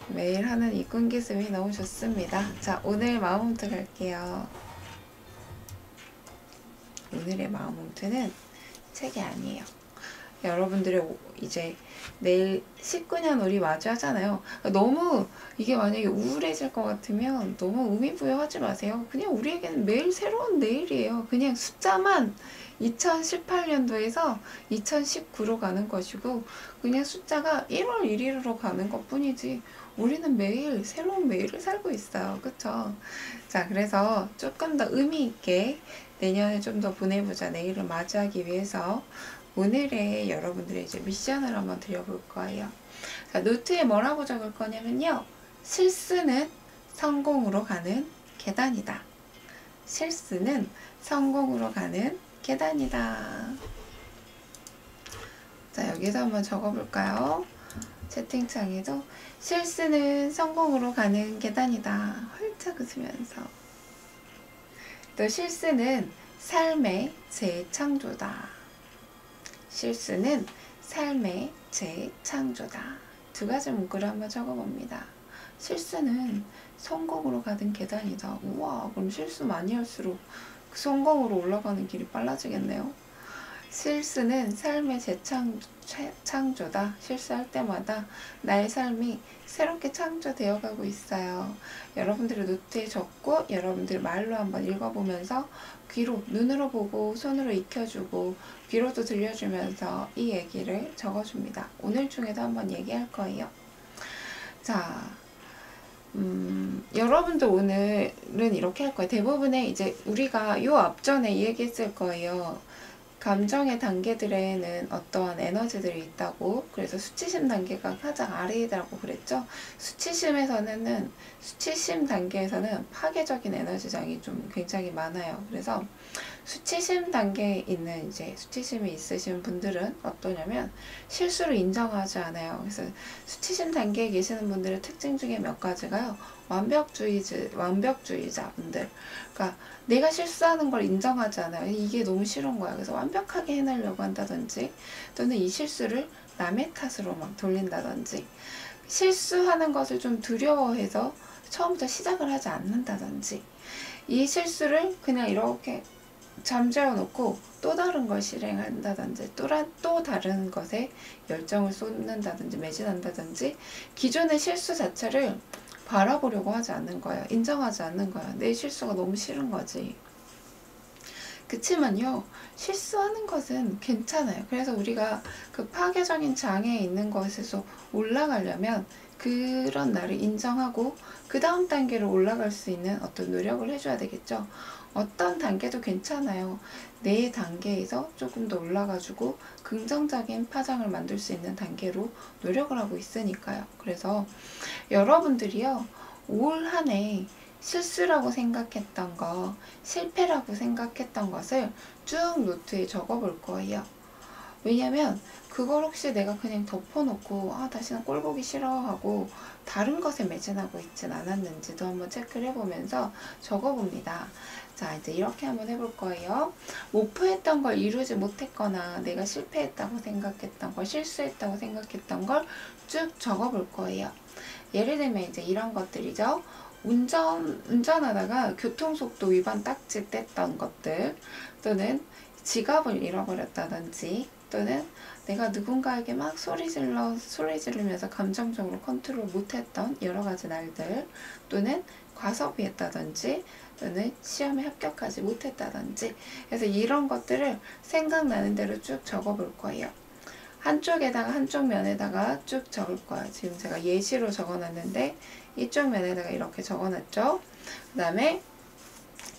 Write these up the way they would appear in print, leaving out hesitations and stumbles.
매일 하는 이 끈기슴이 너무 좋습니다. 자, 오늘 마음홈트 갈게요. 오늘의 마음홈트는 책이 아니에요. 여러분들의 이제 내일 19년 우리 맞이하잖아요. 너무 이게 만약에 우울해질 것 같으면 너무 의미부여하지 마세요. 그냥 우리에게는 매일 새로운 내일이에요. 그냥 숫자만 2018년도에서 2019로 가는 것이고 그냥 숫자가 1월 1일로 가는 것 뿐이지 우리는 매일 새로운 매일을 살고 있어요. 그쵸? 자, 그래서 조금 더 의미 있게 내년에 좀 더 보내보자. 내일을 맞이하기 위해서 오늘의 여러분들의 이제 미션을 한번 드려볼 거예요. 자, 노트에 뭐라고 적을 거냐면요. 실수는 성공으로 가는 계단이다. 실수는 성공으로 가는 계단이다. 자, 여기서 한번 적어볼까요? 채팅창에도 실수는 성공으로 가는 계단이다. 활짝 웃으면서. 또 실수는 삶의 재창조다. 실수는 삶의 재창조다. 두 가지 문구를 한번 적어봅니다. 실수는 성공으로 가는 계단이다. 우와, 그럼 실수 많이 할수록 그 성공으로 올라가는 길이 빨라지겠네요. 실수는 삶의 재창조다. 실수할 때마다 나의 삶이 새롭게 창조되어 가고 있어요. 여러분들의 노트에 적고 여러분들 말로 한번 읽어보면서 귀로, 눈으로 보고 손으로 익혀주고 귀로도 들려주면서 이 얘기를 적어줍니다. 오늘 중에도 한번 얘기할 거예요. 자, 여러분도 오늘은 이렇게 할 거예요. 대부분의 이제 우리가 요 앞전에 이 얘기 했을 거예요. 감정의 단계들에는 어떠한 에너지들이 있다고. 그래서 수치심 단계가 가장 아래이라고 그랬죠. 수치심 단계에서는 파괴적인 에너지장이 좀 굉장히 많아요. 그래서 수치심 단계에 있는 이제 수치심이 있으신 분들은 어떠냐면 실수를 인정하지 않아요. 그래서 수치심 단계에 계시는 분들의 특징 중에 몇 가지가요. 완벽주의자분들. 그러니까 내가 실수하는 걸 인정하지 않아요. 이게 너무 싫은 거야. 그래서 완벽하게 해내려고 한다든지 또는 이 실수를 남의 탓으로 막 돌린다든지 실수하는 것을 좀 두려워해서 처음부터 시작을 하지 않는다든지 이 실수를 그냥 이렇게 잠재워 놓고 또 다른 걸 실행한다든지 또 다른 것에 열정을 쏟는다든지 매진한다든지 기존의 실수 자체를 바라보려고 하지 않는 거예요. 인정하지 않는 거예요. 내 실수가 너무 싫은 거지. 그치만요, 실수하는 것은 괜찮아요. 그래서 우리가 그 파괴적인 장애에 있는 것에서 올라가려면 그런 나를 인정하고 그 다음 단계로 올라갈 수 있는 어떤 노력을 해줘야 되겠죠. 어떤 단계도 괜찮아요. 내 단계에서 조금 더 올라가지고 긍정적인 파장을 만들 수 있는 단계로 노력을 하고 있으니까요. 그래서 여러분들이요, 올 한 해 실수라고 생각했던 거, 실패라고 생각했던 것을 쭉 노트에 적어볼 거예요. 왜냐면 그걸 혹시 내가 그냥 덮어놓고 다시는 꼴 보기 싫어하고 다른 것에 매진하고 있진 않았는지도 한번 체크를 해보면서 적어봅니다. 자, 이제 이렇게 한번 해볼 거예요. 목표했던 걸 이루지 못했거나 내가 실패했다고 생각했던 걸, 실수했다고 생각했던 걸 쭉 적어볼 거예요. 예를 들면 이제 이런 것들이죠. 운전하다가 교통속도 위반 딱지 뗐던 것들, 또는 지갑을 잃어버렸다든지, 또는 내가 누군가에게 막 소리 지르면서 감정적으로 컨트롤 못했던 여러 가지 날들, 또는 과소비했다든지, 또는 시험에 합격하지 못했다든지. 그래서 이런 것들을 생각나는 대로 쭉 적어볼 거예요. 한쪽 면에다가 쭉 적을 거예요. 지금 제가 예시로 적어놨는데 이쪽 면에다가 이렇게 적어놨죠. 그 다음에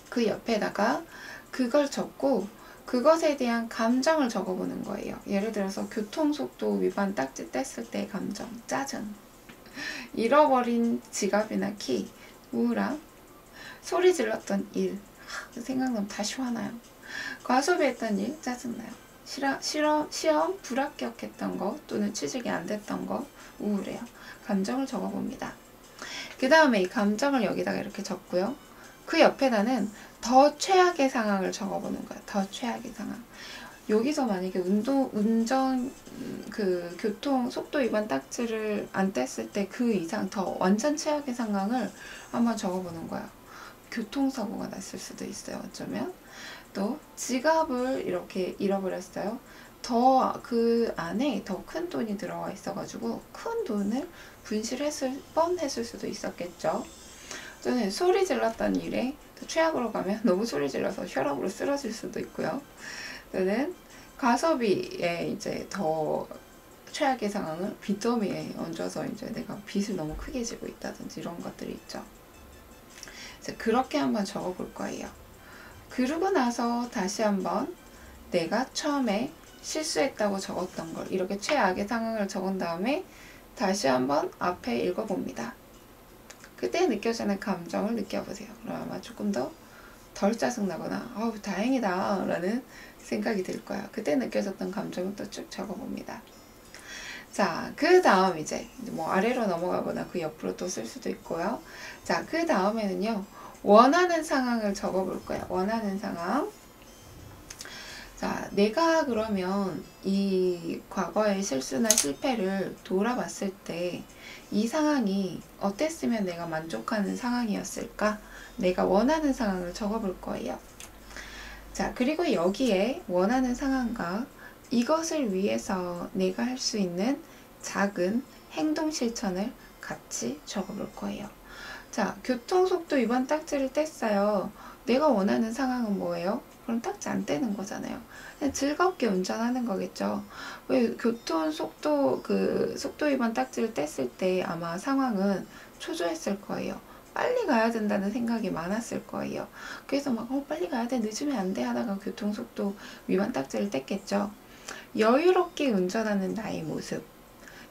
그 옆에다가 그걸 적고 그것에 대한 감정을 적어보는 거예요. 예를 들어서 교통속도 위반 딱지 뗐을 때의 감정, 짜증, 잃어버린 지갑이나 키, 우울함, 소리 질렀던 일, 생각나면 다시 화나요. 과소비했던 일, 짜증나요. 시험 불합격했던 거 또는 취직이 안 됐던 거 우울해요. 감정을 적어봅니다. 그 다음에 이 감정을 여기다가 이렇게 적고요. 그 옆에다는 더 최악의 상황을 적어보는 거예요. 더 최악의 상황. 여기서 만약에 운전, 교통, 속도 위반 딱지를 안 뗐을 때 그 이상 더 완전 최악의 상황을 한번 적어보는 거야. 교통사고가 났을 수도 있어요. 어쩌면. 또, 지갑을 이렇게 잃어버렸어요. 더 그 안에 더 큰 돈이 들어가 있어가지고 큰 돈을 분실했을 뻔했을 수도 있었겠죠. 또는 소리 질렀던 일에 더 최악으로 가면 너무 소리 질러서 혈압으로 쓰러질 수도 있고요. 또는 가성비에 이제 더 최악의 상황을 빚더미에 얹어서 이제 내가 빚을 너무 크게 지고 있다든지 이런 것들이 있죠. 그렇게 한번 적어볼 거예요. 그러고 나서 다시 한번 내가 처음에 실수했다고 적었던 걸 이렇게 최악의 상황을 적은 다음에 다시 한번 앞에 읽어봅니다. 그때 느껴지는 감정을 느껴보세요. 그럼 아마 조금 더 덜 짜증나거나 아우 다행이다 라는 생각이 들 거야. 그때 느껴졌던 감정을 또 쭉 적어봅니다. 자, 그 다음 이제 뭐 아래로 넘어가거나 그 옆으로 또 쓸 수도 있고요. 자, 그 다음에는요. 원하는 상황을 적어볼 거야. 원하는 상황. 자, 내가 그러면 이 과거의 실수나 실패를 돌아봤을 때 이 상황이 어땠으면 내가 만족하는 상황이었을까? 내가 원하는 상황을 적어볼 거예요. 자, 그리고 여기에 원하는 상황과 이것을 위해서 내가 할 수 있는 작은 행동 실천을 같이 적어볼 거예요. 자, 교통속도 위반 딱지를 뗐어요. 내가 원하는 상황은 뭐예요? 그럼 딱지 안 떼는 거잖아요. 그냥 즐겁게 운전하는 거겠죠. 왜 교통속도 속도 위반 딱지를 뗐을 때 아마 상황은 초조했을 거예요. 빨리 가야 된다는 생각이 많았을 거예요. 그래서 막 빨리 가야 돼, 늦으면 안 돼 하다가 교통속도 위반 딱지를 뗐겠죠. 여유롭게 운전하는 나의 모습.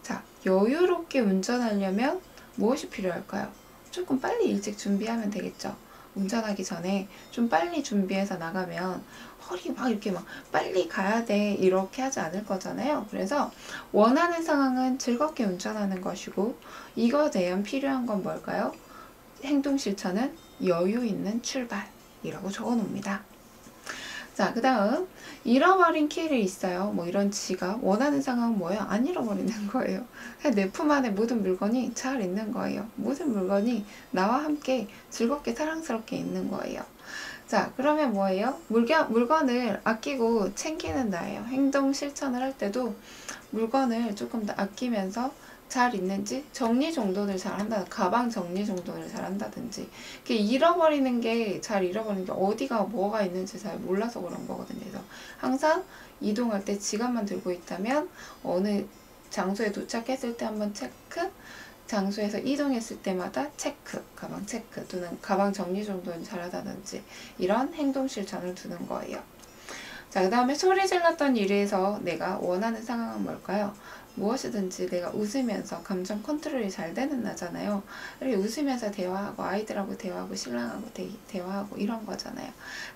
자, 여유롭게 운전하려면 무엇이 필요할까요? 조금 빨리 일찍 준비하면 되겠죠. 운전하기 전에 좀 빨리 준비해서 나가면 허리 막 이렇게 막 빨리 가야 돼 이렇게 하지 않을 거잖아요. 그래서 원하는 상황은 즐겁게 운전하는 것이고 이거에 대한 필요한 건 뭘까요? 행동 실천은 여유 있는 출발이라고 적어 놓습니다. 자, 그 다음 잃어버린 키를 있어요. 뭐 이런 지갑. 원하는 상황은 뭐예요? 안 잃어버리는 거예요. 그냥 내 품 안에 모든 물건이 잘 있는 거예요. 모든 물건이 나와 함께 즐겁게 사랑스럽게 있는 거예요. 자, 그러면 뭐예요? 물건을 아끼고 챙기는 나예요. 행동 실천을 할 때도 물건을 조금 더 아끼면서 잘 있는지 정리정돈을 잘 한다. 가방 정리정돈을 잘 한다든지. 잃어버리는 게 잘 잃어버리는 게 어디가 뭐가 있는지 잘 몰라서 그런 거거든요. 그래서 항상 이동할 때 지갑만 들고 있다면 어느 장소에 도착했을 때 한번 체크, 장소에서 이동했을 때마다 체크, 가방 체크 또는 가방 정리정돈을 잘하다든지 이런 행동 실천을 두는 거예요. 자, 그 다음에 소리 질렀던 일에서 내가 원하는 상황은 뭘까요? 무엇이든지 내가 웃으면서 감정 컨트롤이 잘 되는 나잖아요. 이렇게 웃으면서 대화하고 아이들하고 대화하고 신랑하고 대화하고 이런 거잖아요.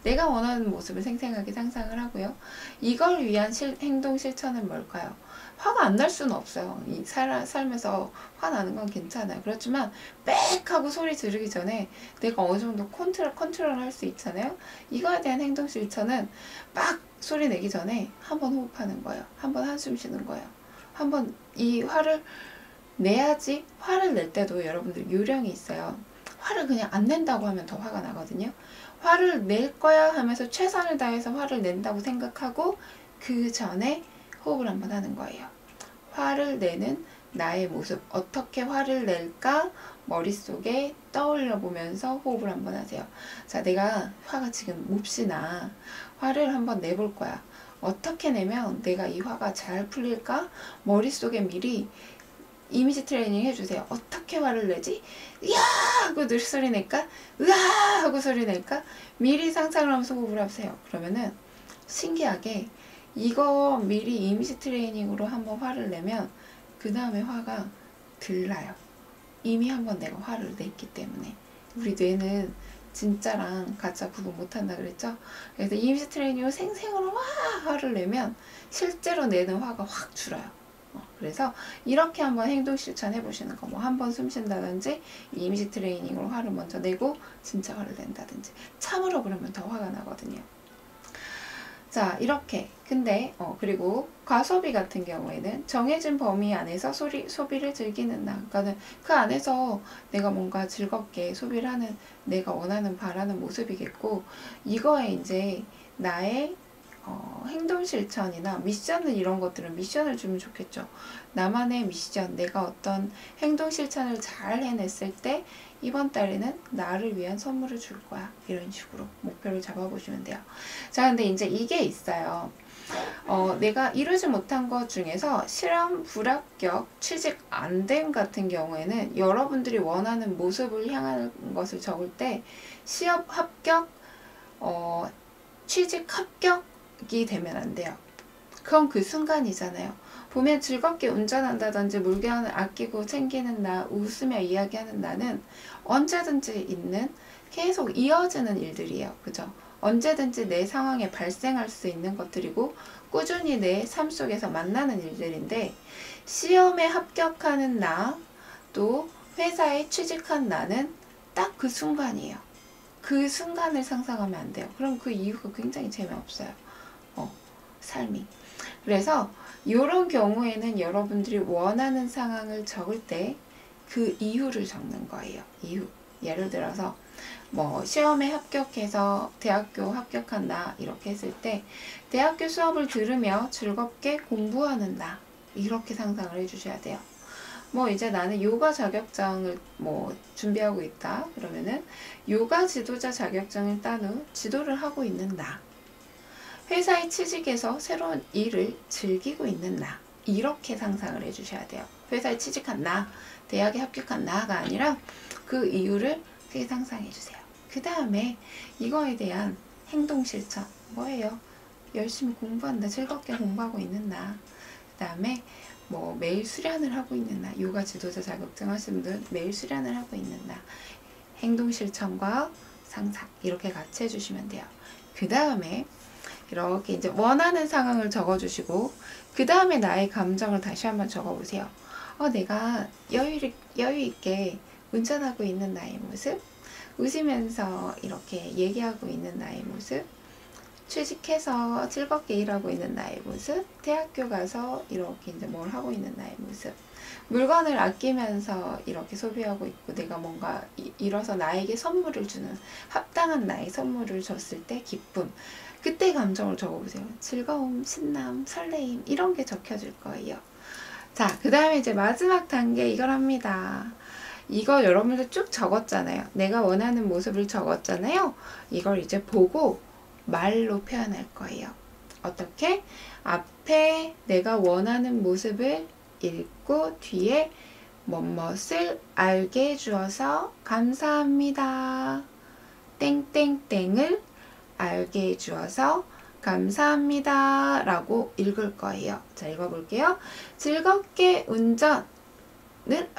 내가 원하는 모습을 생생하게 상상을 하고요. 이걸 위한 행동 실천은 뭘까요? 화가 안 날 수는 없어요. 이 살면서 화나는 건 괜찮아요. 그렇지만 빽 하고 소리 지르기 전에 내가 어느 정도 컨트롤 할 수 있잖아요. 이거에 대한 행동 실천은 막 소리 내기 전에 한번 호흡하는 거예요. 한번 한숨 쉬는 거예요. 한번 이 화를 내야지. 화를 낼 때도 여러분들 요령이 있어요. 화를 그냥 안 낸다고 하면 더 화가 나거든요. 화를 낼 거야 하면서 최선을 다해서 화를 낸다고 생각하고 그 전에 호흡을 한번 하는 거예요. 화를 내는 나의 모습, 어떻게 화를 낼까 머릿속에 떠올려 보면서 호흡을 한번 하세요. 자, 내가 화가 지금 몹시 나. 화를 한번 내볼 거야. 어떻게 내면 내가 이 화가 잘 풀릴까? 머릿속에 미리 이미지 트레이닝 해주세요. 어떻게 화를 내지? 으아! 하고 늘 소리 낼까? 으아! 하고 소리 낼까? 미리 상상을 하면서 호흡을 하세요. 그러면은 신기하게 이거 미리 이미지 트레이닝으로 한번 화를 내면 그 다음에 화가 덜 나요. 이미 한번 내가 화를 냈기 때문에. 우리 뇌는 진짜랑 가짜 구분 못한다 그랬죠? 그래서 이미지 트레이닝으로 생생으로 화를 내면 실제로 내는 화가 확 줄어요. 그래서 이렇게 한번 행동 실천 해보시는 거. 뭐 한번 숨 쉰다든지 이미지 트레이닝으로 화를 먼저 내고 진짜 화를 낸다든지. 참으로 그러면 더 화가 나거든요. 자, 이렇게. 근데, 그리고 과소비 같은 경우에는 정해진 범위 안에서 소비를 즐기는 나. 그러니까는 그 안에서 내가 뭔가 즐겁게 소비를 하는 내가 원하는, 바라는 모습이겠고, 이거에 이제 나의 행동 실천이나 미션을 이런 것들은 미션을 주면 좋겠죠. 나만의 미션, 내가 어떤 행동 실천을 잘 해냈을 때 이번 달에는 나를 위한 선물을 줄 거야. 이런 식으로 목표를 잡아보시면 돼요. 자, 근데 이제 이게 있어요. 내가 이루지 못한 것 중에서 실험 불합격, 취직 안 됨 같은 경우에는 여러분들이 원하는 모습을 향한 것을 적을 때 시험 합격, 취직 합격이 되면 안 돼요. 그건 그 순간이잖아요. 보면 즐겁게 운전한다든지 물건을 아끼고 챙기는 나, 웃으며 이야기하는 나는 언제든지 있는 계속 이어지는 일들이에요. 그죠? 언제든지 내 상황에 발생할 수 있는 것들이고 꾸준히 내 삶 속에서 만나는 일들인데 시험에 합격하는 나, 또 회사에 취직한 나는 딱 그 순간이에요. 그 순간을 상상하면 안 돼요. 그럼 그 이유가 굉장히 재미없어요. 삶이. 그래서 이런 경우에는 여러분들이 원하는 상황을 적을 때 그 이유를 적는 거예요. 이유. 예를 들어서 뭐 시험에 합격해서 대학교 합격한 나 이렇게 했을 때 대학교 수업을 들으며 즐겁게 공부하는 나 이렇게 상상을 해주셔야 돼요. 뭐 이제 나는 요가 자격증을 뭐 준비하고 있다 그러면은 요가 지도자 자격증을 딴 후 지도를 하고 있는 나, 회사에 취직해서 새로운 일을 즐기고 있는 나 이렇게 상상을 해주셔야 돼요. 회사에 취직한 나, 대학에 합격한 나가 아니라 그 이유를 크게 상상해 주세요. 그 다음에 이거에 대한 행동 실천 뭐예요? 열심히 공부한다, 즐겁게 공부하고 있는 나. 그 다음에 뭐 매일 수련을 하고 있는 나, 요가 지도자 자격증 하시는 분 매일 수련을 하고 있는 나. 행동 실천과 상상 이렇게 같이 해주시면 돼요. 그 다음에 이렇게 이제 원하는 상황을 적어주시고 그 다음에 나의 감정을 다시 한번 적어보세요. 내가 여유 있게 운전하고 있는 나의 모습, 웃으면서 이렇게 얘기하고 있는 나의 모습, 취직해서 즐겁게 일하고 있는 나의 모습, 대학교 가서 이렇게 이제 뭘 하고 있는 나의 모습, 물건을 아끼면서 이렇게 소비하고 있고 내가 뭔가 잃어서 나에게 선물을 주는 합당한 나의 선물을 줬을 때 기쁨, 그때 감정을 적어보세요. 즐거움, 신남, 설레임 이런 게 적혀질 거예요. 자, 그 다음에 이제 마지막 단계 이걸 합니다. 이거 여러분들 쭉 적었잖아요. 내가 원하는 모습을 적었잖아요. 이걸 이제 보고 말로 표현할 거예요. 어떻게? 앞에 내가 원하는 모습을 읽고 뒤에 뭐뭇을 알게 해주어서 감사합니다. 땡땡땡을 알게 해주어서 감사합니다 라고 읽을 거예요. 자, 읽어볼게요. 즐겁게 운전을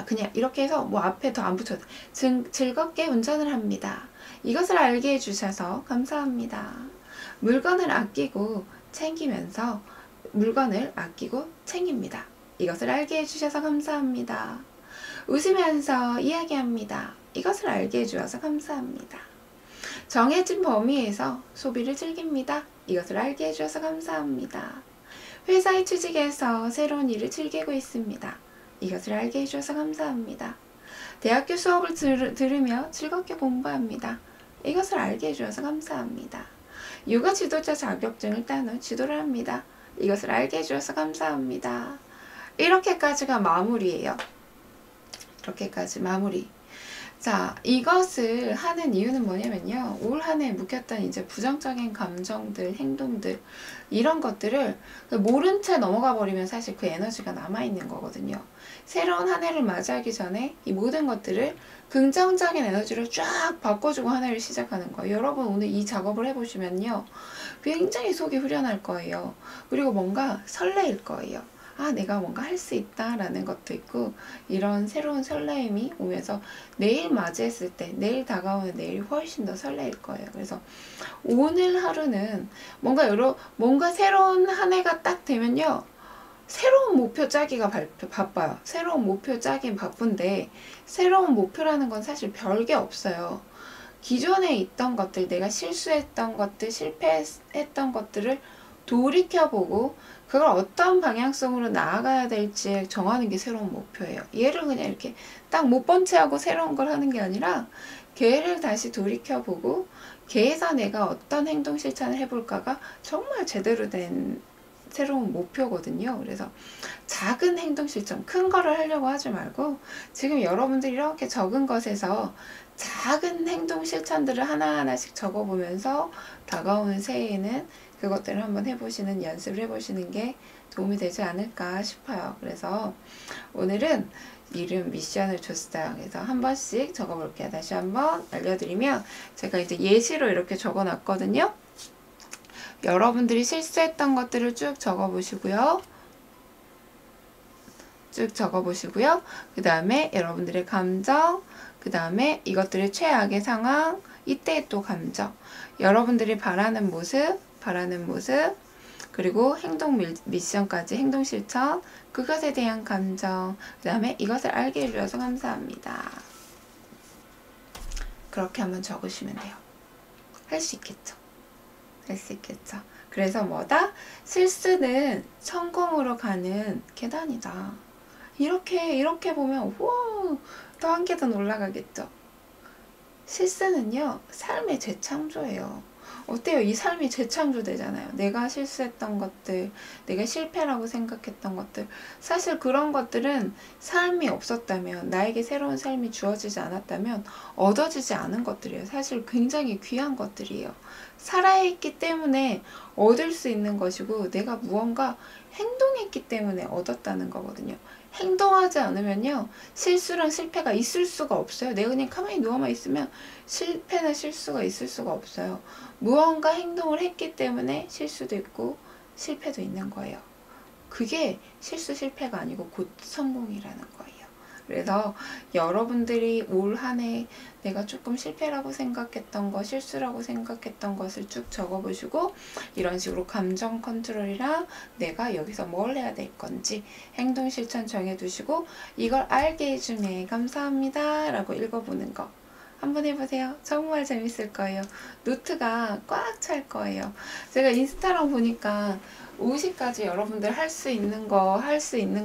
그냥 이렇게 해서 뭐 앞에 더 안 붙여도 즐겁게 운전을 합니다. 이것을 알게 해주셔서 감사합니다. 물건을 아끼고 챙기면서 물건을 아끼고 챙깁니다. 이것을 알게 해주셔서 감사합니다. 웃으면서 이야기합니다. 이것을 알게 해주셔서 감사합니다. 정해진 범위에서 소비를 즐깁니다. 이것을 알게 해주셔서 감사합니다. 회사에 취직해서 새로운 일을 즐기고 있습니다. 이것을 알게 해주셔서 감사합니다. 대학교 수업을 들으며 즐겁게 공부합니다. 이것을 알게 해주셔서 감사합니다. 요가 지도자 자격증을 딴 후 지도를 합니다. 이것을 알게 해주셔서 감사합니다. 이렇게까지가 마무리예요. 이렇게까지 마무리. 자, 이것을 하는 이유는 뭐냐면요. 올 한 해 묵혔던 이제 부정적인 감정들, 행동들, 이런 것들을 모른 채 넘어가 버리면 사실 그 에너지가 남아있는 거거든요. 새로운 한 해를 맞이하기 전에 이 모든 것들을 긍정적인 에너지로 쫙 바꿔주고 한 해를 시작하는 거예요. 여러분 오늘 이 작업을 해보시면요. 굉장히 속이 후련할 거예요. 그리고 뭔가 설레일 거예요. 내가 뭔가 할 수 있다라는 것도 있고 이런 새로운 설레임이 오면서 내일 맞이했을 때 내일 다가오는 내일이 훨씬 더 설레일 거예요. 그래서 오늘 하루는 뭔가 새로운 한 해가 딱 되면요. 새로운 목표 짜기가 바빠요. 새로운 목표 짜기 바쁜데 새로운 목표라는 건 사실 별게 없어요. 기존에 있던 것들, 내가 실수했던 것들, 실패했던 것들을 돌이켜보고 그걸 어떤 방향성으로 나아가야 될지 정하는 게 새로운 목표예요. 얘를 그냥 이렇게 딱 못 본 채 하고 새로운 걸 하는 게 아니라 걔를 다시 돌이켜보고 걔에서 내가 어떤 행동 실천을 해볼까가 정말 제대로 된 새로운 목표거든요. 그래서 작은 행동 실천, 큰 거를 하려고 하지 말고 지금 여러분들이 이렇게 적은 것에서 작은 행동 실천들을 하나하나씩 적어보면서 다가오는 새해에는 그것들을 한번 해보시는, 연습을 해보시는 게 도움이 되지 않을까 싶어요. 그래서 오늘은 이름 미션을 줬어요. 그래서 한 번씩 적어볼게요. 다시 한번 알려드리면 제가 이제 예시로 이렇게 적어놨거든요. 여러분들이 실수했던 것들을 쭉 적어보시고요. 쭉 적어보시고요. 그 다음에 여러분들의 감정, 그 다음에 이것들의 최악의 상황, 이때의 또 감정, 여러분들이 바라는 모습, 그리고 행동 미션까지 행동 실천, 그것에 대한 감정, 그 다음에 이것을 알게 해주셔서 감사합니다. 그렇게 한번 적으시면 돼요. 할 수 있겠죠? 할 수 있겠죠? 그래서 뭐다? 실수는 성공으로 가는 계단이다. 이렇게 보면 우와, 더 한 계단 올라가겠죠? 실수는요, 삶의 재창조예요. 어때요? 이 삶이 재창조되잖아요. 내가 실수했던 것들, 내가 실패라고 생각했던 것들, 사실 그런 것들은 삶이 없었다면, 나에게 새로운 삶이 주어지지 않았다면 얻어지지 않은 것들이에요. 사실 굉장히 귀한 것들이에요. 살아있기 때문에 얻을 수 있는 것이고, 내가 무언가 행동했기 때문에 얻었다는 거거든요. 행동하지 않으면요, 실수랑 실패가 있을 수가 없어요. 내가 그냥 가만히 누워만 있으면 실패나 실수가 있을 수가 없어요. 무언가 행동을 했기 때문에 실수도 있고 실패도 있는 거예요. 그게 실수 실패가 아니고 곧 성공이라는 거예요. 그래서 여러분들이 올 한 해 내가 조금 실패라고 생각했던 것, 실수라고 생각했던 것을 쭉 적어보시고 이런 식으로 감정 컨트롤이랑 내가 여기서 뭘 해야 될 건지 행동 실천 정해두시고 이걸 알게 해주네 감사합니다 라고 읽어보는 거 한번 해보세요. 정말 재밌을 거예요. 노트가 꽉 찰 거예요. 제가 인스타랑 보니까 50가지 여러분들 할 수 있는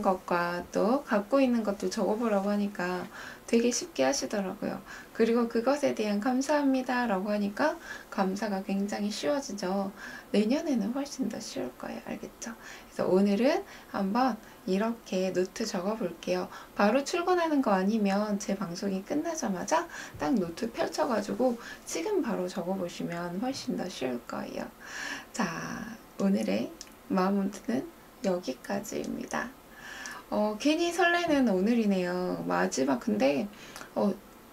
것과 또 갖고 있는 것도 적어보라고 하니까 되게 쉽게 하시더라고요. 그리고 그것에 대한 감사합니다 라고 하니까 감사가 굉장히 쉬워지죠. 내년에는 훨씬 더 쉬울 거예요. 알겠죠? 그래서 오늘은 한번 이렇게 노트 적어 볼게요. 바로 출근하는 거 아니면 제 방송이 끝나자마자 딱 노트 펼쳐가지고 지금 바로 적어 보시면 훨씬 더 쉬울 거예요. 자, 오늘의 마운트는 여기까지입니다. 괜히 설레는 오늘이네요. 마지막 근데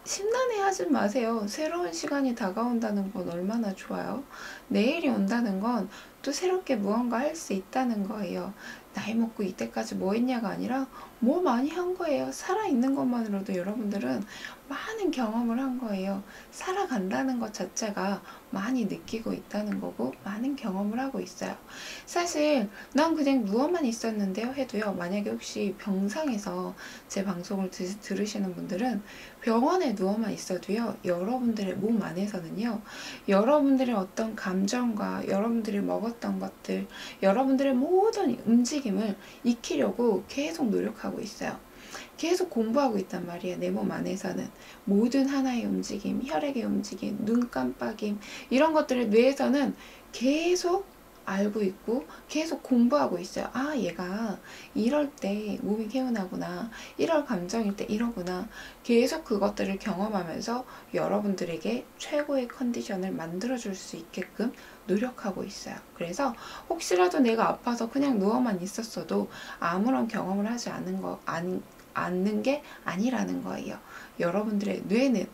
심란해 하지 마세요. 새로운 시간이 다가온다는 건 얼마나 좋아요. 내일이 온다는 건 또 새롭게 무언가 할 수 있다는 거예요. 나이 먹고 이때까지 뭐 했냐가 아니라 뭐 많이 한 거예요. 살아있는 것만으로도 여러분들은 많은 경험을 한 거예요. 살아간다는 것 자체가 많이 느끼고 있다는 거고 많은 경험을 하고 있어요. 사실 난 그냥 누워만 있었는데요 해도요. 만약에 혹시 병상에서 제 방송을 들으시는 분들은 병원에 누워만 있어도요. 여러분들의 몸 안에서는요. 여러분들의 어떤 감정과 여러분들이 먹었던 것들 여러분들의 모든 움직임을 익히려고 계속 노력하고 있어요. 계속 공부하고 있단 말이에요. 내 몸 안에서는 모든 하나의 움직임, 혈액의 움직임, 눈 깜빡임 이런 것들을 뇌에서는 계속 알고 있고 계속 공부하고 있어요. 아, 얘가 이럴 때 몸이 개운하구나. 이럴 감정일 때 이러구나. 계속 그것들을 경험하면서 여러분들에게 최고의 컨디션을 만들어줄 수 있게끔 노력하고 있어요. 그래서 혹시라도 내가 아파서 그냥 누워만 있었어도 아무런 경험을 하지 않는 게 아니라는 거예요. 여러분들의 뇌는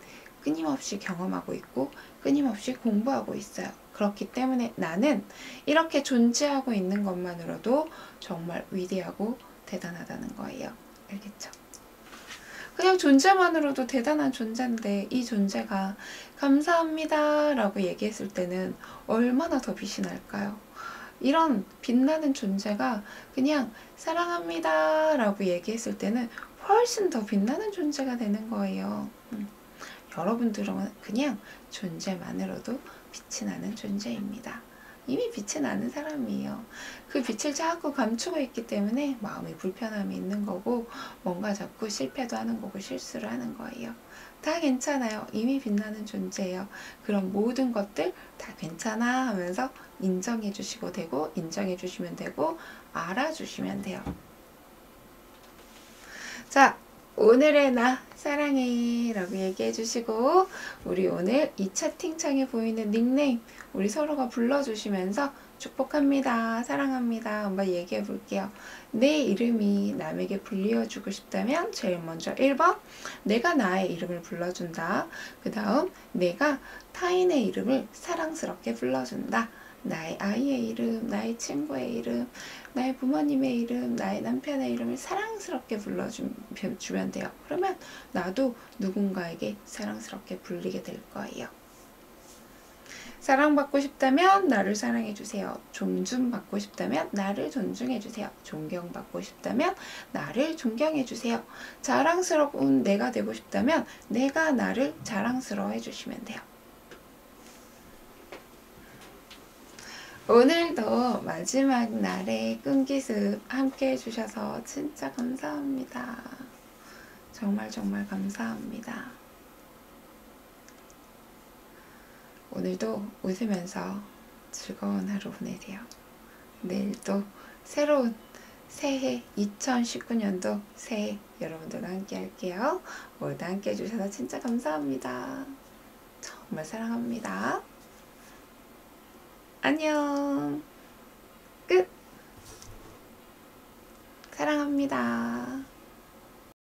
끊임없이 경험하고 있고 끊임없이 공부하고 있어요. 그렇기 때문에 나는 이렇게 존재하고 있는 것만으로도 정말 위대하고 대단하다는 거예요. 알겠죠? 그냥 존재만으로도 대단한 존재인데 이 존재가 감사합니다 라고 얘기했을 때는 얼마나 더 빛이 날까요? 이런 빛나는 존재가 그냥 사랑합니다 라고 얘기했을 때는 훨씬 더 빛나는 존재가 되는 거예요. 여러분들은 그냥 존재만으로도 빛이 나는 존재입니다. 이미 빛이 나는 사람이에요. 그 빛을 자꾸 감추고 있기 때문에 마음의 불편함이 있는 거고 뭔가 자꾸 실패도 하는 거고 실수를 하는 거예요. 다 괜찮아요. 이미 빛나는 존재예요. 그런 모든 것들 다 괜찮아 하면서 인정해 주시고 되고 인정해 주시면 되고 알아주시면 돼요. 자, 오늘의 나 사랑해 라고 얘기해 주시고 우리 오늘 이 채팅창에 보이는 닉네임 우리 서로가 불러주시면서 축복합니다. 사랑합니다. 한번 얘기해 볼게요. 내 이름이 남에게 불리어주고 싶다면 제일 먼저 1번 내가 나의 이름을 불러준다. 그 다음 내가 타인의 이름을 사랑스럽게 불러준다. 나의 아이의 이름, 나의 친구의 이름, 나의 부모님의 이름, 나의 남편의 이름을 사랑스럽게 불러주면 돼요. 그러면 나도 누군가에게 사랑스럽게 불리게 될 거예요. 사랑받고 싶다면 나를 사랑해주세요. 존중받고 싶다면 나를 존중해주세요. 존경받고 싶다면 나를 존경해주세요. 자랑스러운 내가 되고 싶다면 내가 나를 자랑스러워해주시면 돼요. 오늘도 마지막 날의 끈기습 함께 해주셔서 진짜 감사합니다. 정말 정말 감사합니다. 오늘도 웃으면서 즐거운 하루 보내세요. 내일도 새로운 새해 2019년도 새해 여러분들과 함께 할게요. 오늘도 함께 해주셔서 진짜 감사합니다. 정말 사랑합니다. 안녕. 끝. 사랑합니다.